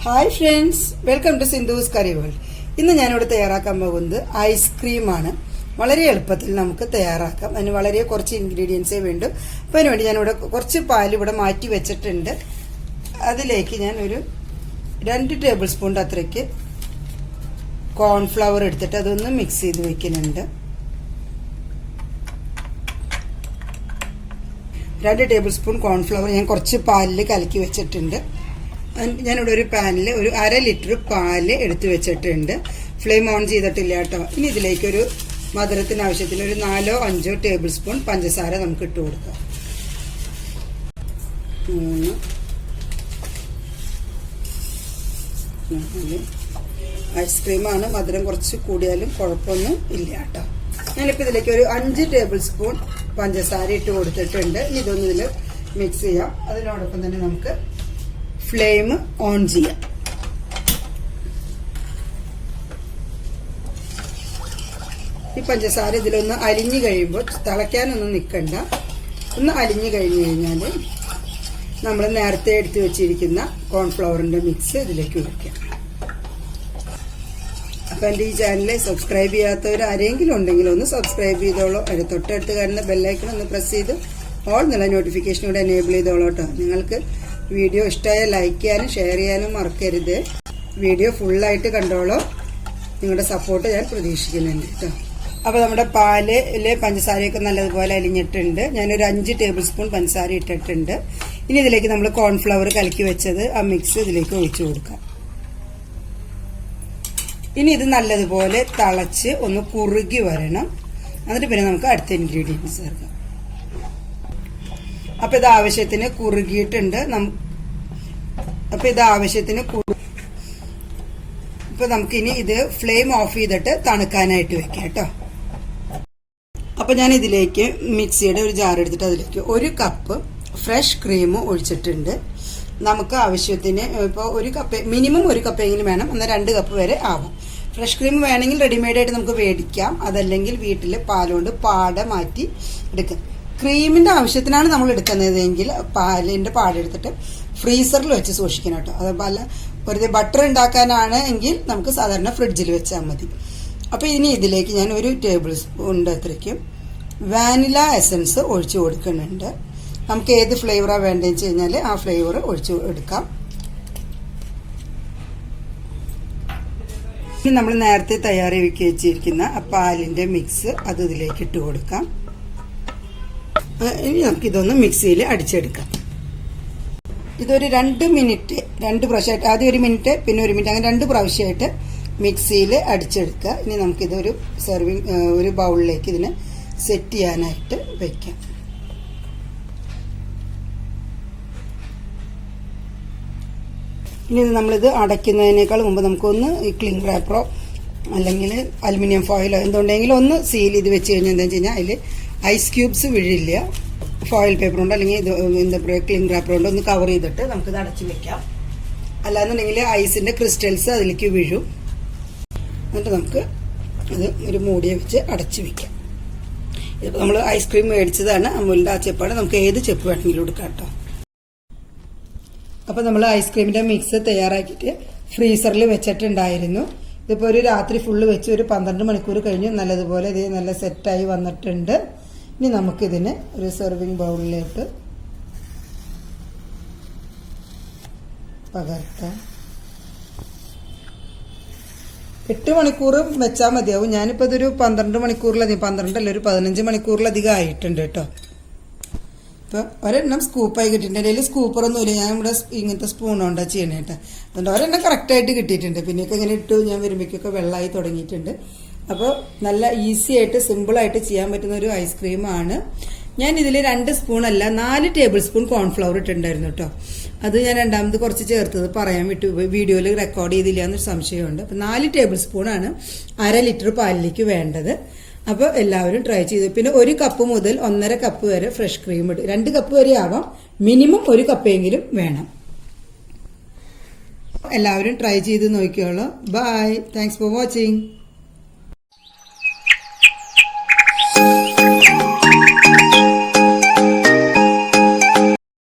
Hi friends, welcome to Sindhu's curry world. ഇന്ന് ഞാനിവിടെ തയ്യാറാക്കാൻ പോകുന്നത് ഐസ്ക്രീമാണ്. വളരെ എളുപ്പത്തിൽ നമുക്ക് തയ്യാറാക്കാം. അതിന് വളരെ കുറച്ച് ഇൻഗ്രീഡിയൻസേ വേണ്ടു. അപ്പോൾ അതിനുവേണ്ടി ഞാനിവിടെ കുറച്ച് പാൽ ഇവിടെ മാറ്റി വെച്ചിട്ടുണ്ട്. അതിലേക്ക് ഞാൻ ഒരു 2 ടേബിൾ സ്പൂൺ അത്രയ്ക്ക് കോൺഫ്ലവർ എടുത്തിട്ട് അതൊന്ന് മിക്സ് ചെയ്ത് വെക്കുന്നുണ്ട്. 2 ടേബിൾ സ്പൂൺ കോൺഫ്ലവർ ഞാൻ കുറച്ച് പാലിൽ കലക്കി വെച്ചിട്ടുണ്ട്. ഞാനിവിടെ ഒരു പാനിൽ ഒരു 1/2 ലിറ്റർ പാല് എടുത്തു വെച്ചിട്ടുണ്ട്. ഫ്ലെയിം ഓൺ ചെയ്തിട്ടില്ല കേട്ടോ. ഇനി ഇതിലേക്ക് ഒരു മധുരത്തിന് ആവശ്യത്തിന് ഒരു 4-5 ടേബിൾ സ്പൂൺ പഞ്ചസാര നമുക്ക് ഇട്ട് കൊടുക്കാം. 3 4 ഐസ്ക്രീമാണ്. മധുരം കുറച്ച് കൂടിയാലും കുഴപ്പമൊന്നും ഇല്ല കേട്ടോ. ഞാനിപ്പോൾ ഇതിലേക്ക് ഒരു 5 ടേബിൾ സ്പൂൺ പഞ്ചസാര ഇട്ട് കൊടുത്തിട്ടുണ്ട്. ഇതൊന്നും ഇതിൽ മിക്സ് ചെയ്യാം. അതിനോടൊപ്പം തന്നെ നമുക്ക് ഫ്ലെയിം ഓൺ ചെയ്യാം. ഈ പഞ്ചസാര ഇതിലൊന്ന് അലിഞ്ഞു കഴിയുമ്പോൾ, തിളയ്ക്കാനൊന്നും നിൽക്കണ്ട, ഒന്ന് അലിഞ്ഞു കഴിഞ്ഞു കഴിഞ്ഞാൽ നമ്മൾ നേരത്തെ എടുത്തു വെച്ചിരിക്കുന്ന കോൺഫ്ലവറിന്റെ മിക്സ് ഇതിലേക്ക് ഒഴിക്കാം. അപ്പം എൻ്റെ ഈ ചാനൽ സബ്സ്ക്രൈബ് ചെയ്യാത്തവർ ആരെങ്കിലും ഉണ്ടെങ്കിൽ ഒന്ന് സബ്സ്ക്രൈബ് ചെയ്തോളൂ. അതിന് തൊട്ടടുത്ത് കാണുന്ന ബെല്ലൈക്കൺ ഒന്ന് പ്രസ് ചെയ്ത് ഓൾ എന്നുള്ള നോട്ടിഫിക്കേഷനോടെ എനേബിൾ ചെയ്തോളൂ കേട്ടോ. നിങ്ങൾക്ക് വീഡിയോ ഇഷ്ടമായ ലൈക്ക് ചെയ്യാനും ഷെയർ ചെയ്യാനും മറക്കരുത്. വീഡിയോ ഫുള്ളായിട്ട് കണ്ടോളൂ. നിങ്ങളുടെ സപ്പോർട്ട് ഞാൻ പ്രതീക്ഷിക്കുന്നുണ്ട് കേട്ടോ. അപ്പോൾ നമ്മുടെ പാലിലെ പഞ്ചസാരയൊക്കെ നല്ലതുപോലെ അലിഞ്ഞിട്ടുണ്ട്. ഞാനൊരു 5 ടേബിൾ സ്പൂൺ പഞ്ചസാര ഇട്ടിട്ടുണ്ട്. ഇനി ഇതിലേക്ക് നമ്മൾ കോൺഫ്ലവർ കലക്കി വെച്ചത് ആ മിക്സ് ഇതിലേക്ക് ഒഴിച്ചു കൊടുക്കാം. ഇനി ഇത് നല്ലതുപോലെ തിളച്ച് ഒന്ന് കുറുകി വരണം. എന്നിട്ട് പിന്നെ നമുക്ക് അടുത്ത ഇൻഗ്രീഡിയൻസ് ചേർക്കാം. അപ്പൊ ഇത് ആവശ്യത്തിന് കുറുകിയിട്ടുണ്ട്. ഇപ്പൊ നമുക്കിനി ഇത് ഫ്ലെയിം ഓഫ് ചെയ്തിട്ട് തണുക്കാനായിട്ട് വെക്കാം കേട്ടോ. അപ്പൊ ഞാൻ ഇതിലേക്ക് മിക്സിയുടെ ഒരു ജാർ എടുത്തിട്ട് അതിലേക്ക് 1 കപ്പ് ഫ്രഷ് ക്രീം ഒഴിച്ചിട്ടുണ്ട്. നമുക്ക് ആവശ്യത്തിന് ഇപ്പോൾ 1 കപ്പ്, മിനിമം 1 കപ്പെങ്കിലും വേണം. എന്നാൽ 2 കപ്പ് വരെ ആവും. ഫ്രഷ് ക്രീം വേണമെങ്കിൽ റെഡിമെയ്ഡ് ആയിട്ട് നമുക്ക് മേടിക്കാം. അതല്ലെങ്കിൽ വീട്ടിൽ പാലുകൊണ്ട് പാട മാറ്റി എടുക്കാം. ക്രീമിന്റെ ആവശ്യത്തിനാണ് നമ്മൾ എടുക്കുന്നതെങ്കിൽ പാലിന്റെ പാടെടുത്തിട്ട് ഫ്രീസറിൽ വെച്ച് സൂക്ഷിക്കണം കേട്ടോ. അതുപോലെ വെറുതെ ബട്ടർ ഉണ്ടാക്കാനാണ് എങ്കിൽ നമുക്ക് സാധാരണ ഫ്രിഡ്ജിൽ വെച്ചാൽ മതി. അപ്പോൾ ഇനി ഇതിലേക്ക് ഞാൻ 1 ടേബിൾ സ്പൂണിൻ്റെ അത്രയ്ക്കും വാനില എസൻസ് ഒഴിച്ചു കൊടുക്കുന്നുണ്ട്. നമുക്ക് ഏത് ഫ്ലേവറാണ് വേണ്ടതെന്ന് വെച്ച് കഴിഞ്ഞാൽ ആ ഫ്ലേവർ ഒഴിച്ചു എടുക്കാം. ഇനി നമ്മൾ നേരത്തെ തയ്യാറാക്കി വെച്ചിരിക്കുന്ന ആ പാലിന്റെ മിക്സ് അത് ഇതിലേക്ക് ഇട്ട് കൊടുക്കാം. ഇനി നമുക്കിതൊന്ന് മിക്സിയിൽ അടിച്ചെടുക്കാം. ഇതൊരു 2 മിനിറ്റ് 2 പ്രാവശ്യമായിട്ട്, ആദ്യം 1 മിനിറ്റ് പിന്നെ 1 മിനിറ്റ്, അങ്ങനെ 2 പ്രാവശ്യമായിട്ട് മിക്സിയിൽ അടിച്ചെടുക്കുക. ഇനി നമുക്കിതൊരു ഒരു ബൗളിലേക്ക് ഇതിനെ സെറ്റ് ചെയ്യാനായിട്ട് വെക്കാം. ഇനി നമ്മളിത് അടയ്ക്കുന്നതിനേക്കാൾ മുമ്പ് നമുക്കൊന്ന് ഈ ക്ലിംഗ് റാപ്പറോ അല്ലെങ്കിൽ അലുമിനിയം ഫോയിലോ എന്തുണ്ടെങ്കിലും ഒന്ന് സീൽ ചെയ്ത് വെച്ച് കഴിഞ്ഞാൽ എന്താ വെച്ച് കഴിഞ്ഞാൽ അതിൽ ഐസ് ക്യൂബ്സ് വീഴില്ല. ഫോയിൽ പേപ്പർ കൊണ്ട് അല്ലെങ്കിൽ എന്താ പറയുക ക്ലിംഗ് റാപ്പർ കൊണ്ട് ഒന്ന് കവർ ചെയ്തിട്ട് നമുക്കിത് അടച്ചു വെക്കാം. അല്ലാന്നുണ്ടെങ്കിൽ ഐസിന്റെ ക്രിസ്റ്റൽസ് അതിലേക്ക് വീഴും. എന്നിട്ട് നമുക്ക് അത് ഒരു മൂടിയെ വെച്ച് അടച്ചു വെക്കാം. ഇതിപ്പോൾ നമ്മൾ ഐസ്ക്രീം മേടിച്ചതാണ്, അമൂലിൻ്റെ ആ ചെപ്പാണ്. നമുക്ക് ഏത് ചെപ്പ് വേണമെങ്കിലും എടുക്കാം കേട്ടോ. അപ്പോൾ നമ്മൾ ഐസ്ക്രീമിന്റെ മിക്സ് തയ്യാറാക്കിയിട്ട് ഫ്രീസറിൽ വെച്ചിട്ടുണ്ടായിരുന്നു. ഇതിപ്പോൾ ഒരു രാത്രി ഫുള്ള് വെച്ച് ഒരു 12 മണിക്കൂർ കഴിഞ്ഞ് നല്ലതുപോലെ ഇത് നല്ല സെറ്റായി വന്നിട്ടുണ്ട്. ഇനി നമുക്കിതിന് ഒരു സെർവിങ് ബൗളിലേക്ക് പകർത്താം. 8 മണിക്കൂറും വെച്ചാൽ മതിയാവും. ഞാനിപ്പോൾ ഇതൊരു 12 മണിക്കൂറിലധികം, 12 അല്ല ഒരു 15 മണിക്കൂറിലധികം ആയിട്ടുണ്ട് കേട്ടോ. ഇപ്പോൾ ഒരെണ്ണം സ്കൂപ്പായി കിട്ടിയിട്ടുണ്ട്. അതിൽ സ്കൂപ്പറൊന്നുമില്ല, ഞാൻ ഇവിടെ ഇങ്ങനത്തെ സ്പൂൺ കൊണ്ടാണ് ചെയ്യണേ കേട്ടോ. അതുകൊണ്ട് ഒരെണ്ണം കറക്റ്റായിട്ട് കിട്ടിയിട്ടുണ്ട്. പിന്നെയൊക്കെ ഇങ്ങനെ ഇട്ടു ഞാൻ വരുമ്പോഴേക്കൊക്കെ വെള്ളമായി തുടങ്ങിയിട്ടുണ്ട്. അപ്പോൾ നല്ല ഈസി ആയിട്ട് സിമ്പിളായിട്ട് ചെയ്യാൻ പറ്റുന്ന ഒരു ഐസ്ക്രീമാണ്. ഞാൻ ഇതിൽ 2 സ്പൂണല്ല 4 ടേബിൾ സ്പൂൺ കോൺഫ്ലവർ ഇട്ടിട്ടുണ്ടായിരുന്നു കേട്ടോ. അത് ഞാൻ രണ്ടാമത് കുറച്ച് ചേർത്തത് പറയാൻ വിട്ടു, വീഡിയോയിൽ റെക്കോർഡ് ചെയ്തില്ല എന്നൊരു സംശയമുണ്ട്. അപ്പം 4 ടേബിൾ സ്പൂണാണ് 1/2 ലിറ്റർ പാലിലേക്ക് വേണ്ടത്. അപ്പോൾ എല്ലാവരും ട്രൈ ചെയ്തു. പിന്നെ 1 കപ്പ് മുതൽ 1.5 കപ്പ് വരെ ഫ്രഷ് ക്രീം ഇടും. 2 കപ്പ് വരെ ആവാം. മിനിമം 1 കപ്പെങ്കിലും വേണം. എല്ലാവരും ട്രൈ ചെയ്ത് നോക്കിയോളൂ. Bye, thanks for watching.